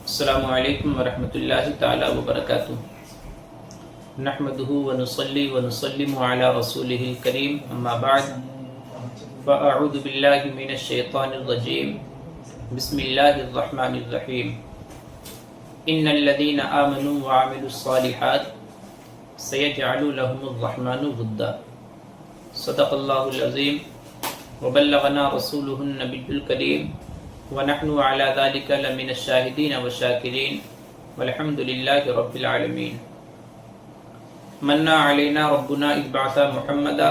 السلام علیکم ورحمۃ اللہ تعالی وبرکاتہ نحمده ونصلي ونسلم على رسوله الكريم اما بعد فاعوذ باللہ من الشیطان الرجیم بسم اللہ الرحمن الرحیم ان الذين آمنوا وعملوا الصالحات سيجعل لهم الرحمن ودا صدق اللہ العظیم وبلغنا رسوله النبی الکریم ونحن على ذلك لمن الشاهدين والشاكرين والحمد لله رب العالمين من علينا ربنا إذ بعث محمدا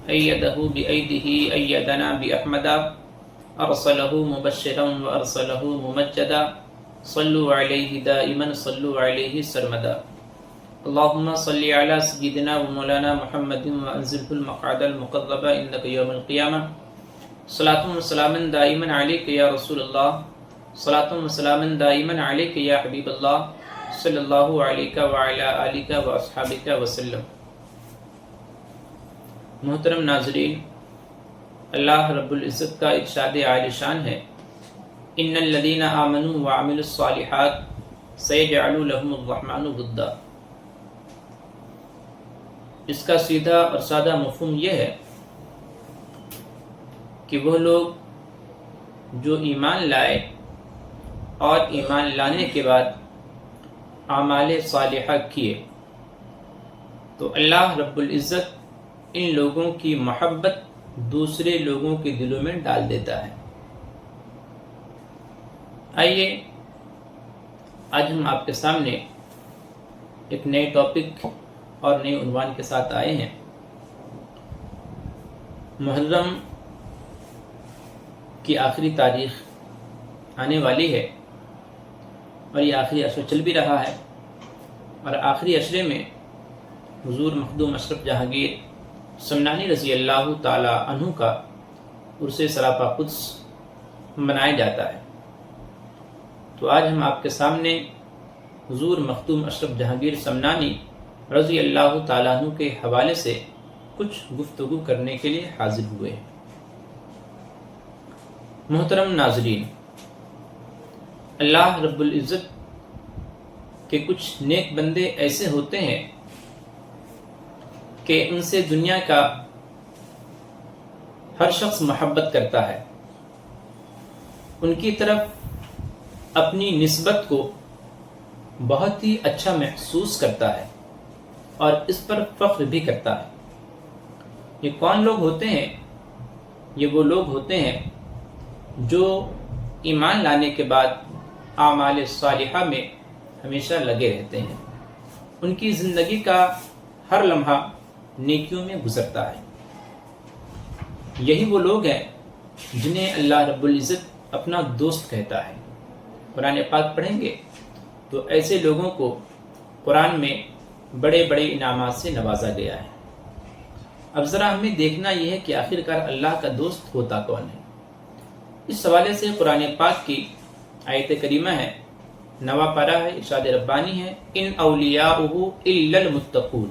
أيده بأيده أيدنا بأحمدا أرسله مبشرا وأرسله ممجدا صلوا عليه دائما صلوا عليه سرمدا اللهم صل على سيدنا ومولانا محمد وأنزله المقعد المقرب عندك يوم القيامة صلاۃ و سلام دائما علیک یا رسول اللہ، صلاۃ و سلام دائما علیک یا حبیب اللہ صلی اللہ علیہ وعلی آلہ واصحابہ وسلم۔ محترم ناظرین، اللہ رب العزت کا ارشاد عالی شان ہے، ان الذین آمنوا وعملوا الصالحات سیجعل لهم الرحمن ودا۔ اس کا سیدھا اور سادہ مفہوم یہ ہے کہ وہ لوگ جو ایمان لائے اور ایمان لانے کے بعد اعمال صالحہ کیے تو اللہ رب العزت ان لوگوں کی محبت دوسرے لوگوں کے دلوں میں ڈال دیتا ہے۔ آئیے آج ہم آپ کے سامنے ایک نئے ٹاپک اور نئے عنوان کے ساتھ آئے ہیں۔ محرم کی آخری تاریخ آنے والی ہے اور یہ آخری عشرہ چل بھی رہا ہے، اور آخری عشرے میں حضور مخدوم اشرف جہانگیر سمنانی رضی اللہ تعالی عنہ کا عرس سراپا قدس منایا جاتا ہے۔ تو آج ہم آپ کے سامنے حضور مخدوم اشرف جہانگیر سمنانی رضی اللہ تعالی عنہ کے حوالے سے کچھ گفتگو کرنے کے لیے حاضر ہوئے ہیں۔ محترم ناظرین، اللہ رب العزت کے کچھ نیک بندے ایسے ہوتے ہیں کہ ان سے دنیا کا ہر شخص محبت کرتا ہے، ان کی طرف اپنی نسبت کو بہت ہی اچھا محسوس کرتا ہے اور اس پر فخر بھی کرتا ہے۔ یہ کون لوگ ہوتے ہیں؟ یہ وہ لوگ ہوتے ہیں جو ایمان لانے کے بعد اعمال صالحہ میں ہمیشہ لگے رہتے ہیں، ان کی زندگی کا ہر لمحہ نیکیوں میں گزرتا ہے۔ یہی وہ لوگ ہیں جنہیں اللہ رب العزت اپنا دوست کہتا ہے۔ قرآن پاک پڑھیں گے تو ایسے لوگوں کو قرآن میں بڑے بڑے انعامات سے نوازا گیا ہے۔ اب ذرا ہمیں دیکھنا یہ ہے کہ آخرکار اللہ کا دوست ہوتا کون ہے۔ اس حوالے سے قرآن پاک کی آیت کریمہ ہے، نواں پارہ ہے، ارشاد ربانی ہے، ان اولیاؤہ الا المتقون،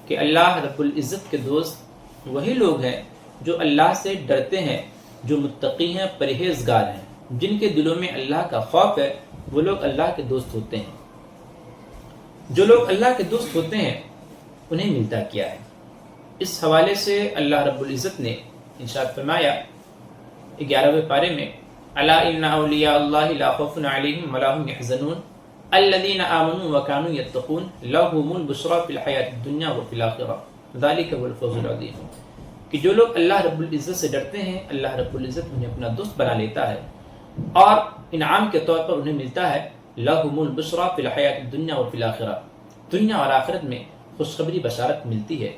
کہ اللہ رب العزت کے دوست وہی لوگ ہیں جو اللہ سے ڈرتے ہیں، جو متقی ہیں، پرہیزگار ہیں، جن کے دلوں میں اللہ کا خوف ہے، وہ لوگ اللہ کے دوست ہوتے ہیں۔ جو لوگ اللہ کے دوست ہوتے ہیں انہیں ملتا کیا ہے؟ اس حوالے سے اللہ رب العزت نے ارشاد فرمایا 11ویں پارے میں، الا ان اولیاء اللہ لا خوف علیہم ولا هم يحزنون الذین آمنوا وكانوا يتقون لهم البشرى فی الحیاۃ الدنیا وفی الآخرہ ذلک هو الفوز العظیم، کہ جو لوگ اللہ رب العزت سے ڈرتے ہیں اللہ رب العزت انہیں اپنا دوست بنا لیتا ہے، اور انعام کے طور پر انہیں ملتا ہے لهم البشرى فی الحیاۃ الدنیا وفی الآخرہ، دنیا اور آخرت میں خوشخبری بشارت ملتی ہے،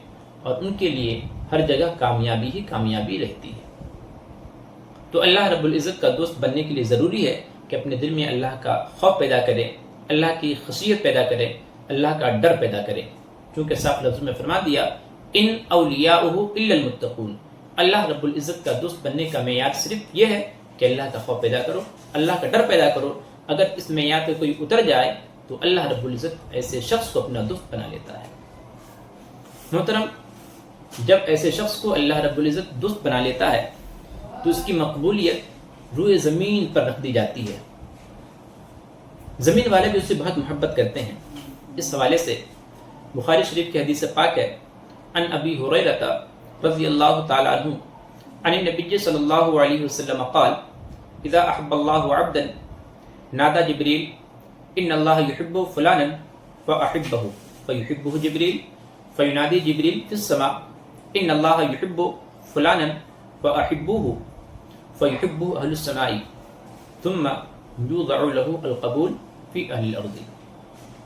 اور ان کے لیے ہر جگہ کامیابی ہی کامیابی رہتی ہے۔ تو اللہ رب العزت کا دوست بننے کے لیے ضروری ہے کہ اپنے دل میں اللہ کا خوف پیدا کرے، اللہ کی خشیت پیدا کرے، اللہ کا ڈر پیدا کرے، کیونکہ صاف لفظ میں فرما دیا ان اولیاؤہ الا المتقون، اللہ رب العزت کا دوست بننے کا معیار صرف یہ ہے کہ اللہ کا خوف پیدا کرو، اللہ کا ڈر پیدا کرو۔ اگر اس معیار پہ کوئی اتر جائے تو اللہ رب العزت ایسے شخص کو اپنا دوست بنا لیتا ہے۔ محترم، جب ایسے شخص کو اللہ رب العزت دوست بنا لیتا ہے تو اس کی مقبولیت روئے زمین پر رکھ دی جاتی ہے، زمین والے بھی اس سے بہت محبت کرتے ہیں۔ اس حوالے سے بخاری شریف کی حدیث پاک ہے، ان ابی ہریرہ رضی اللہ تعالی عنہ عن النبی صلی اللہ علیہ وسلم قال اذا احب اللہ عبدا نادى جبریل ان اللہ يحب فلانا فاحبه فيحبه جبریل فينادي جبریل في السماء ان اللہ يحب فلانا فاحبوه فيحبه اهل السماء ثم يوضع له القبول في اهل الارض۔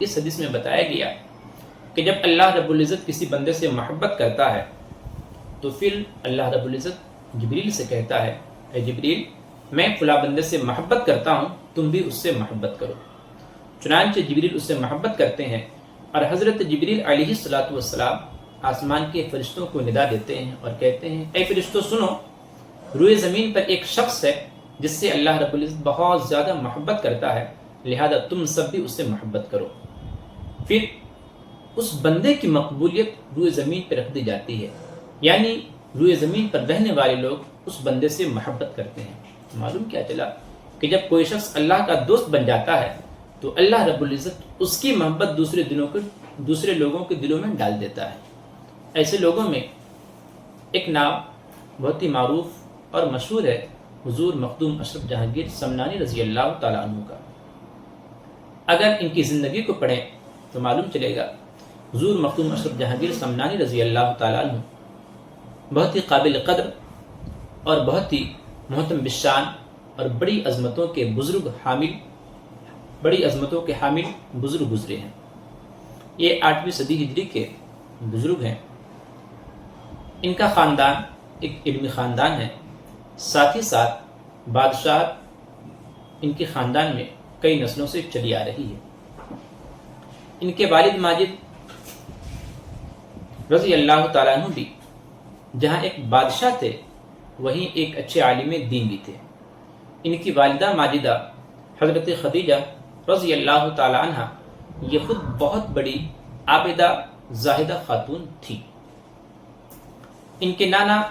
اس حدیث میں بتایا گیا کہ جب اللہ رب العزت کسی بندے سے محبت کرتا ہے تو پھر اللہ رب العزت جبریل سے کہتا ہے، اے جبریل میں فلاں بندے سے محبت کرتا ہوں، تم بھی اس سے محبت کرو۔ چنانچہ جبریل اس سے محبت کرتے ہیں اور حضرت جبریل علیہ الصلاۃ والسلام آسمان کے فرشتوں کو ندا دیتے ہیں اور کہتے ہیں، اے فرشتوں سنو، روئے زمین پر ایک شخص ہے جس سے اللہ رب العزت بہت زیادہ محبت کرتا ہے، لہذا تم سب بھی اس سے محبت کرو۔ پھر اس بندے کی مقبولیت روئے زمین پر رکھ دی جاتی ہے، یعنی روئے زمین پر رہنے والے لوگ اس بندے سے محبت کرتے ہیں۔ معلوم کیا چلا کہ جب کوئی شخص اللہ کا دوست بن جاتا ہے تو اللہ رب العزت اس کی محبت دوسرے لوگوں کے دلوں میں ڈال دیتا ہے۔ ایسے لوگوں میں ایک نام بہت ہی معروف اور مشہور ہے، حضور مخدوم اشرف جہانگیر سمنانی رضی اللہ تعالیٰ عنہ کا۔ اگر ان کی زندگی کو پڑھیں تو معلوم چلے گا حضور مخدوم اشرف جہانگیر سمنانی رضی اللہ تعالیٰ عنہ بہت ہی قابل قدر اور بہت ہی محترم بالشان اور بڑی عظمتوں کے حامل بزرگ گزرے ہیں۔ یہ 8ویں صدی ہجری کے بزرگ ہیں۔ ان کا خاندان ایک علمی خاندان ہے، ساتھ ہی ساتھ بادشاہ ان کے خاندان میں کئی نسلوں سے چلی آ رہی ہے۔ ان کے والد ماجد رضی اللہ تعالیٰ عنہ بھی جہاں ایک بادشاہ تھے وہیں ایک اچھے عالم دین بھی تھے۔ ان کی والدہ ماجدہ حضرت خدیجہ رضی اللہ تعالی عنہ یہ خود بہت بڑی عابدہ زاہدہ خاتون تھی۔ ان کے نانا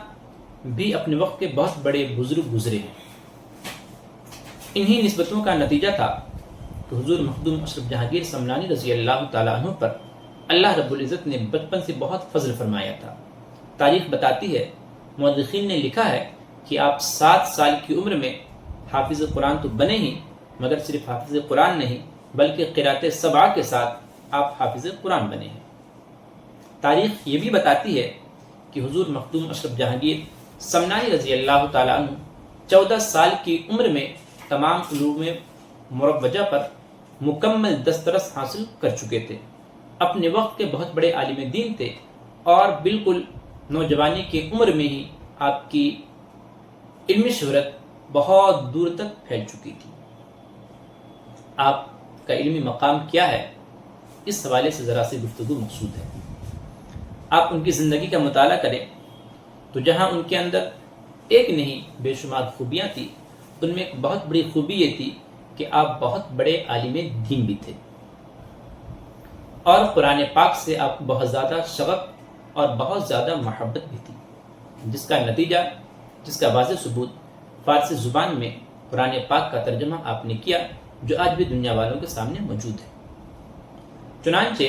بھی اپنے وقت کے بہت بڑے بزرگ گزرے ہیں۔ انہی نسبتوں کا نتیجہ تھا کہ حضور مخدوم اشرف جہانگیر سمنانی رضی اللہ تعالی عنہ پر اللہ رب العزت نے بچپن سے بہت فضل فرمایا تھا۔ تاریخ بتاتی ہے، مورخین نے لکھا ہے کہ آپ 7 سال کی عمر میں حافظ قرآن تو بنے ہی، مگر صرف حافظ قرآن نہیں بلکہ قرات 7 کے ساتھ آپ حافظ قرآن بنے ہیں۔ تاریخ یہ بھی بتاتی ہے کہ حضور مخدوم اشرف جہانگیر سمنانی رضی اللہ تعالیٰ عنہ 14 سال کی عمر میں تمام علوم مروجہ پر مکمل دسترس حاصل کر چکے تھے۔ اپنے وقت کے بہت بڑے عالم دین تھے اور بالکل نوجوانی کی عمر میں ہی آپ کی علمی شہرت بہت دور تک پھیل چکی تھی۔ آپ کا علمی مقام کیا ہے، اس حوالے سے ذرا سی گفتگو مقصود ہے۔ آپ ان کی زندگی کا مطالعہ کریں تو جہاں ان کے اندر ایک نہیں بے شمار خوبیاں تھیں، ان میں ایک بہت بڑی خوبی یہ تھی کہ آپ بہت بڑے عالم دین بھی تھے اور قرآن پاک سے آپ کو بہت زیادہ شغف اور بہت زیادہ محبت بھی تھی، جس کا نتیجہ، جس کا واضح ثبوت فارسی زبان میں قرآن پاک کا ترجمہ آپ نے کیا، جو آج بھی دنیا والوں کے سامنے موجود ہے۔ چنانچہ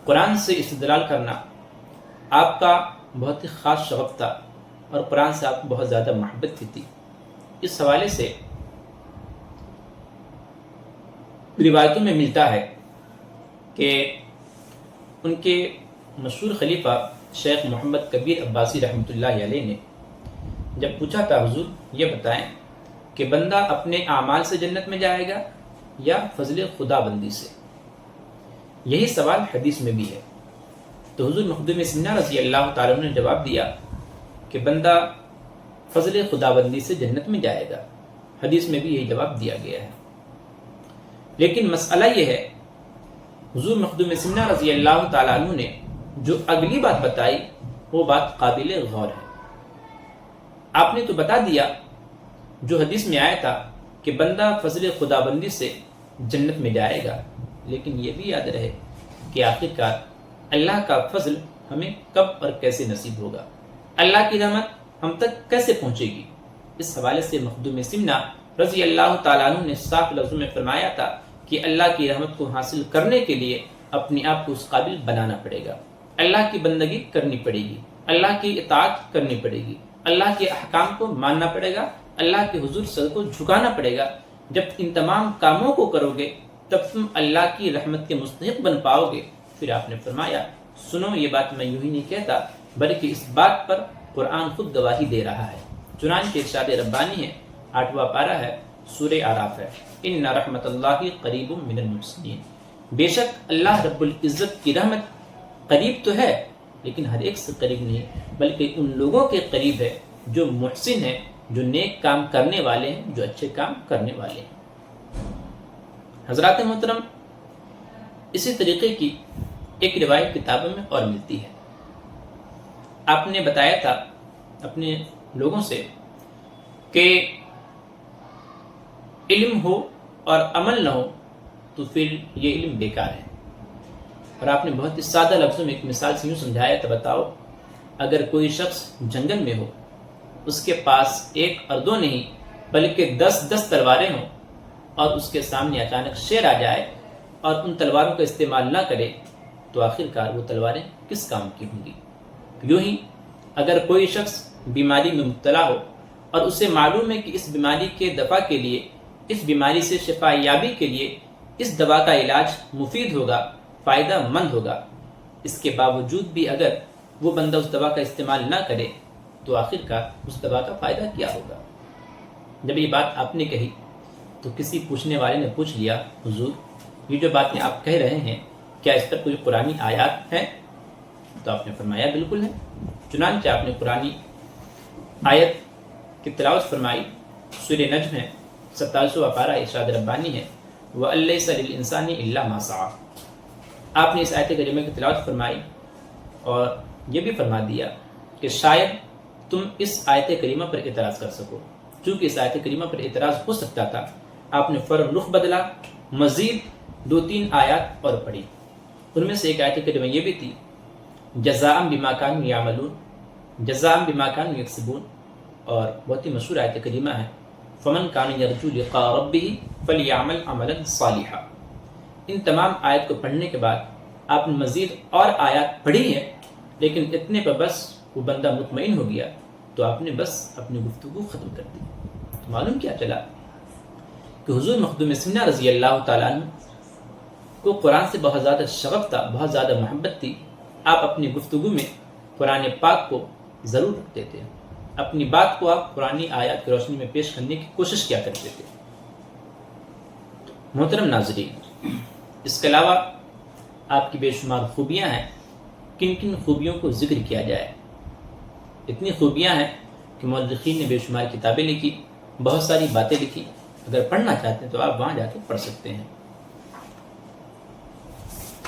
قرآن سے استدلال کرنا آپ کا بہت ہی خاص شغف تھا اور قرآن سے آپ کو بہت زیادہ محبت بھی تھی۔ اس حوالے سے روایتوں میں ملتا ہے کہ ان کے مشہور خلیفہ شیخ محمد کبیر عباسی رحمۃ اللہ علیہ نے جب پوچھا تھا، حضور یہ بتائیں کہ بندہ اپنے اعمال سے جنت میں جائے گا یا فضل خدا بندی سے؟ یہی سوال حدیث میں بھی ہے۔ تو حضور مخدوم سمنہ رضی اللہ تعالیٰ عنہ نے جواب دیا کہ بندہ فضل خدا بندی سے جنت میں جائے گا۔ حدیث میں بھی یہی جواب دیا گیا ہے۔ لیکن مسئلہ یہ ہے، حضور مخدوم سمنہ رضی اللہ تعالیٰ عنہ نے جو اگلی بات بتائی وہ بات قابل غور ہے۔ آپ نے تو بتا دیا جو حدیث میں آیا تھا کہ بندہ فضل خدا بندی سے جنت میں جائے گا، لیکن یہ بھی یاد رہے کہ آخرکار اللہ کا فضل ہمیں کب اور کیسے نصیب ہوگا، اللہ کی رحمت ہم تک کیسے پہنچے گی۔ اس حوالے سے مخدوم سمنہ رضی اللہ تعالیٰ عنہ نے صاف لفظوں میں فرمایا تھا کہ اللہ کی رحمت کو حاصل کرنے کے لیے اپنے آپ کو اس قابل بنانا پڑے گا، اللہ کی بندگی کرنی پڑے گی، اللہ کی اطاعت کرنی پڑے گی، اللہ کے احکام کو ماننا پڑے گا، اللہ کے حضور سر کو جھکانا پڑے گا۔ جب ان تمام کاموں کو کرو گے تب تم اللہ کی رحمت کے مستحق بن پاؤ گے۔ پھر آپ نے فرمایا سنو، یہ بات میں یوں ہی نہیں کہتا بلکہ اس بات پر قرآن خود گواہی دے رہا ہے۔ چنانچہ ارشاد ربانی ہے، 8واں پارہ ہے، سورہ اعراف ہے، ان رحمت اللہ قریب من المحسنین، بے شک اللہ رب العزت کی رحمت قریب تو ہے لیکن ہر ایک سے قریب نہیں، بلکہ ان لوگوں کے قریب ہے جو محسن ہیں، جو نیک کام کرنے والے ہیں، جو اچھے کام کرنے والے ہیں۔ حضرات محترم، اسی طریقے کی ایک روایت کتابوں میں اور ملتی ہے۔ آپ نے بتایا تھا اپنے لوگوں سے کہ علم ہو اور عمل نہ ہو تو پھر یہ علم بیکار ہے، اور آپ نے بہت ہی سادہ لفظوں میں ایک مثال سے یوں سمجھایا تھا، بتاؤ اگر کوئی شخص جنگل میں ہو، اس کے پاس ایک اور دو نہیں بلکہ 10 تلواریں ہوں، اور اس کے سامنے اچانک شیر آ جائے اور ان تلواروں کا استعمال نہ کرے تو آخر کار وہ تلواریں کس کام کی ہوں گی؟ یوں ہی اگر کوئی شخص بیماری میں مبتلا ہو اور اسے معلوم ہے کہ اس بیماری کے دفع کے لیے، اس بیماری سے شفا یابی کے لیے اس دوا کا علاج مفید ہوگا، فائدہ مند ہوگا، اس کے باوجود بھی اگر وہ بندہ اس دوا کا استعمال نہ کرے تو آخر کار اس دوا کا فائدہ کیا ہوگا؟ جب یہ بات آپ نے کہی تو کسی پوچھنے والے نے پوچھ لیا، حضور یہ جو باتیں آپ کہہ رہے ہیں کیا اس پر کوئی قرآنی آیات ہیں؟ تو آپ نے فرمایا بالکل ہے۔ چنانچہ آپ نے قرآنی آیت کی تلاوت فرمائی، سورہ نجم ہے، 27واں پارہ، ارشاد ربانی ہے، وَأَلَّيْسَ لِلْإِنسَانِ إِلَّا مَا سَعَىٰ۔ آپ نے اس آیت کریمہ کی تلاوت فرمائی اور یہ بھی فرما دیا کہ شاید تم اس آیت کریمہ پر اعتراض کر سکو۔ چونکہ اس آیت کریمہ پر اعتراض ہو سکتا تھا، آپ نے فوراً رخ بدلا، مزید 2-3 آیات اور پڑھی۔ ان میں سے ایک آیت کریمہ یہ بھی تھی، جزاء بما كانوا يعملون، جزاء بما كانوا يكسبون، اور بہت ہی مشہور آیت کریمہ ہے، فمن كان يرجو لقاء ربه فليعمل عملا صالحا۔ ان تمام آیت کو پڑھنے کے بعد آپ نے مزید اور آیات پڑھی ہیں، لیکن اتنے پر بس وہ بندہ مطمئن ہو گیا تو آپ نے بس اپنی گفتگو ختم کر دی۔ تو معلوم کیا چلا کہ حضور مخدوم سنہ رضی اللہ تعالیٰ عنہ کو قرآن سے بہت زیادہ شغف تھا، بہت زیادہ محبت تھی۔ آپ اپنی گفتگو میں قرآن پاک کو ضرور رکھتے تھے، اپنی بات کو آپ قرآنی آیات کی روشنی میں پیش کرنے کی کوشش کیا کرتے تھے۔ محترم ناظرین، اس کے علاوہ آپ کی بے شمار خوبیاں ہیں، کن کن خوبیوں کو ذکر کیا جائے؟ اتنی خوبیاں ہیں کہ مورخین نے بے شمار کتابیں لکھی، بہت ساری باتیں لکھی، اگر پڑھنا چاہتے ہیں تو آپ وہاں جا کے پڑھ سکتے ہیں۔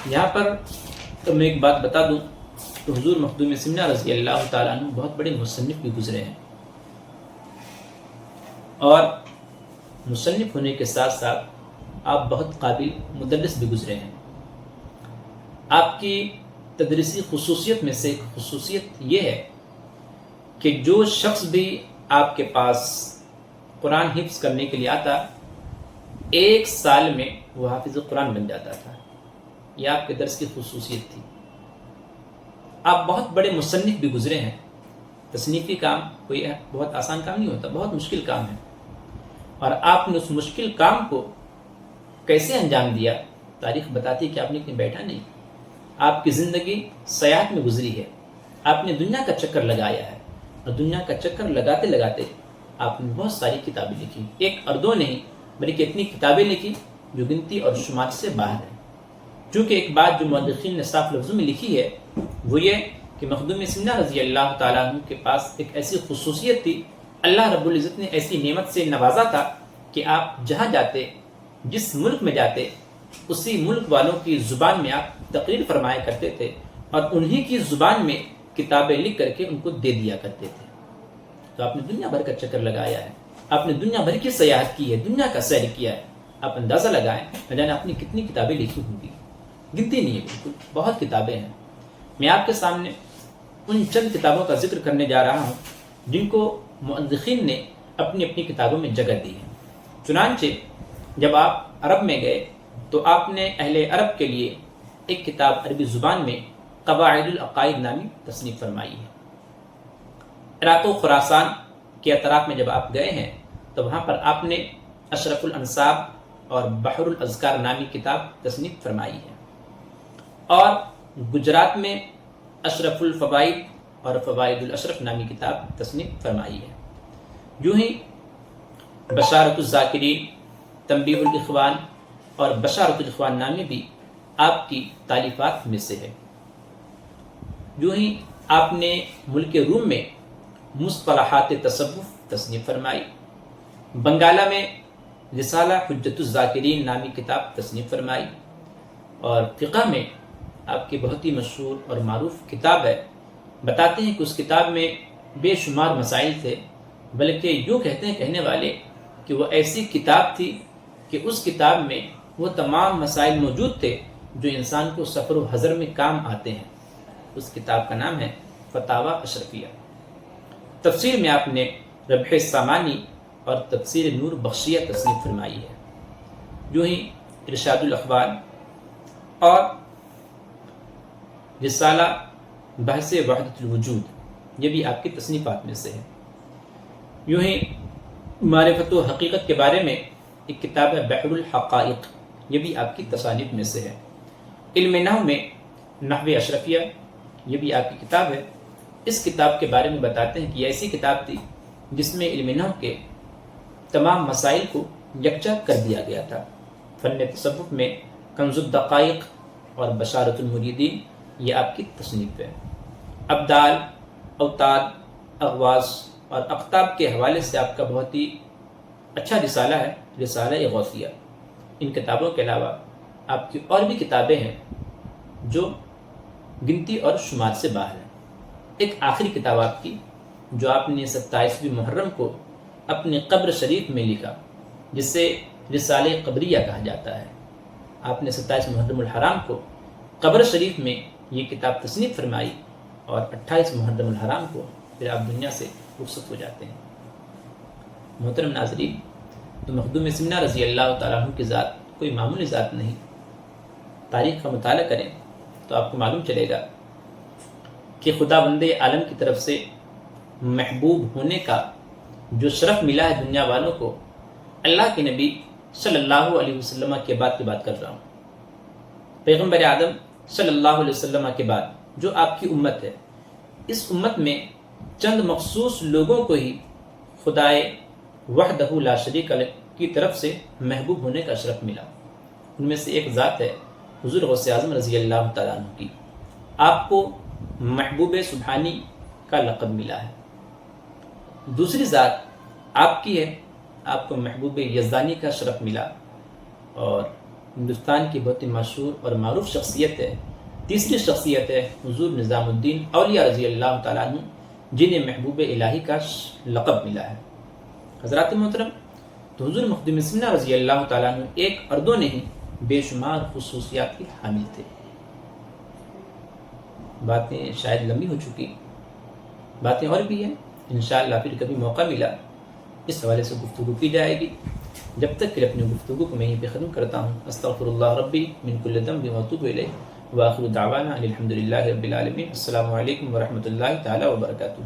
یہاں پر تو میں ایک بات بتا دوں تو حضور مخدوم سنہ رضی اللہ تعالیٰ عنہ بہت بڑے مصنف بھی گزرے ہیں، اور مصنف ہونے کے ساتھ ساتھ آپ بہت قابل مدرس بھی گزرے ہیں۔ آپ کی تدریسی خصوصیت میں سے ایک خصوصیت یہ ہے کہ جو شخص بھی آپ کے پاس قرآن حفظ کرنے کے لیے آتا، 1 سال میں وہ حافظ قرآن بن جاتا تھا۔ یہ آپ کے درس کی خصوصیت تھی۔ آپ بہت بڑے مصنف بھی گزرے ہیں۔ تصنیفی کام کوئی بہت آسان کام نہیں ہوتا، بہت مشکل کام ہے، اور آپ نے اس مشکل کام کو کیسے انجام دیا؟ تاریخ بتاتی ہے کہ آپ نے کہیں بیٹھا نہیں، آپ کی زندگی سیاحت میں گزری ہے، آپ نے دنیا کا چکر لگایا ہے، اور دنیا کا چکر لگاتے لگاتے آپ نے بہت ساری کتابیں لکھی، 1 اور 2 نہیں بلکہ اتنی کتابیں لکھی جو گنتی اور شمار سے باہر ہے۔ چونکہ ایک بات جو مورخین نے صاف لفظوں میں لکھی ہے وہ یہ کہ مخدوم سنہ رضی اللہ تعالیٰ عنہ کے پاس ایک ایسی خصوصیت تھی، اللہ رب العزت نے ایسی نعمت سے نوازا تھا کہ آپ جہاں جاتے، جس ملک میں جاتے، اسی ملک والوں کی زبان میں آپ تقریر فرمایا کرتے تھے، اور انہی کی زبان میں کتابیں لکھ کر کے ان کو دے دیا کرتے تھے۔ تو آپ نے دنیا بھر کا چکر لگایا ہے، آپ نے دنیا بھر کی سیاحت کی ہے، دنیا کا سیر کیا ہے۔ آپ اندازہ لگائیں نہ جانے آپ نے کتنی کتابیں لکھی ہوں گی، گنتی نہیں ہے، بالکل بہت کتابیں ہیں۔ میں آپ کے سامنے ان چند کتابوں کا ذکر کرنے جا رہا ہوں جن کو مؤرخین نے اپنی اپنی کتابوں میں جگہ دی ہے۔ چنانچہ جب آپ عرب میں گئے تو آپ نے اہل عرب کے لیے ایک کتاب عربی زبان میں قواعد العقائد نامی تصنیف فرمائی ہے۔ عراق و خراسان کے اطراف میں جب آپ گئے ہیں تو وہاں پر آپ نے اشرف الانصاب اور بحر الاذکار نامی کتاب تصنیف فرمائی ہے، اور گجرات میں اشرف الفوائد اور فوائد الاشرف نامی کتاب تصنیف فرمائی ہے۔ یوں ہی بشارت الذاکرین، تنبیہ الاخوان اور بشارت الاخوان نامی بھی آپ کی تالیفات میں سے ہے۔ یوں ہی آپ نے ملک روم میں مصطلحات تصوف تصنیف فرمائی، بنگالہ میں رسالہ حجت الذاکرین نامی کتاب تصنیف فرمائی، اور فقہ میں آپ کی بہت ہی مشہور اور معروف کتاب ہے۔ بتاتے ہیں کہ اس کتاب میں بے شمار مسائل تھے، بلکہ یوں کہتے ہیں کہنے والے کہ وہ ایسی کتاب تھی کہ اس کتاب میں وہ تمام مسائل موجود تھے جو انسان کو سفر و حضر میں کام آتے ہیں۔ اس کتاب کا نام ہے فتاوی اشرفیہ۔ تفسیر میں آپ نے ربح سامانی اور تفسیر نور بخشیہ تصنیف فرمائی ہے۔ یوں ہی ارشاد الاخوان اور رسالہ بحث وحدت الوجود، یہ بھی آپ کی تصنیفات میں سے ہے۔ یوں ہی معرفت و حقیقت کے بارے میں ایک کتاب ہے بحر الحقائق، یہ بھی آپ کی تصانیف میں سے ہے۔ علم نحو میں نحو اشرفیہ، یہ بھی آپ کی کتاب ہے۔ اس کتاب کے بارے میں بتاتے ہیں کہ یہ ایسی کتاب تھی جس میں علم نحو کے تمام مسائل کو یکجا کر دیا گیا تھا۔ فن تصوف میں کنز الدقائق اور بشارت المریدین، یہ آپ کی تصنیف ہے۔ ابدال، اوتاد، اغواص اور اقطاب کے حوالے سے آپ کا بہت ہی اچھا رسالہ ہے، رسالہ غوثیہ۔ ان کتابوں کے علاوہ آپ کی اور بھی کتابیں ہیں جو گنتی اور شمار سے باہر ہیں۔ ایک آخری کتاب آپ کی جو آپ نے 27ویں محرم کو اپنے قبر شریف میں لکھا، جس سے رسالہ قبریہ کہا جاتا ہے۔ آپ نے 27 محرم الحرام کو قبر شریف میں یہ کتاب تصنیف فرمائی، اور 28 محرم الحرام کو پھر آپ دنیا سے رخصت ہو جاتے ہیں۔ محترم ناظرین، تو مخدوم سمنہ رضی اللہ تعالیٰ عنہ کی ذات کوئی معمولی ذات نہیں۔ تاریخ کا مطالعہ کریں تو آپ کو معلوم چلے گا کہ خدا بند عالم کی طرف سے محبوب ہونے کا جو شرف ملا ہے دنیا والوں کو، اللہ کے نبی صلی اللہ علیہ وسلم کے بعد کی بات کر رہا ہوں۔ پیغمبر اعظم صلی اللہ علیہ وسلم کے بعد جو آپ کی امت ہے، اس امت میں چند مخصوص لوگوں کو ہی خدائے وحدہ لا شریک لہ کی طرف سے محبوب ہونے کا شرف ملا۔ ان میں سے ایک ذات ہے حضور غوث اعظم رضی اللہ تعالیٰ عنہ کی۔ آپ کو محبوب سبحانی کا لقب ملا ہے۔ دوسری ذات آپ کی ہے، آپ کو محبوب یزدانی کا شرف ملا، اور ہندوستان کی بہت ہی مشہور اور معروف شخصیت ہے۔ تیسری شخصیت ہے حضور نظام الدین اولیاء رضی اللہ تعالیٰ عنہ، جنہیں محبوب الہی کا لقب ملا ہے۔ حضرات محترم، تو حضور مخدوم سمنہ رضی اللہ تعالیٰ عنہ ایک اور دو نہیں، بے شمار خصوصیات کے حامل تھے۔ باتیں شاید لمبی ہو چکی، باتیں اور بھی ہیں، انشاءاللہ پھر کبھی موقع ملا اس حوالے سے گفتگو کی جائے گی۔ جب تک کہ اپنی گفتگو کو میں یہیں پہ ختم کرتا ہوں۔ استغفر اللہ ربی من کل ذنب واتوب الیہ، وآخر دعوانا ان الحمد للہ رب العالمین۔ السلام علیکم ورحمۃ اللہ تعالی وبرکاتہ۔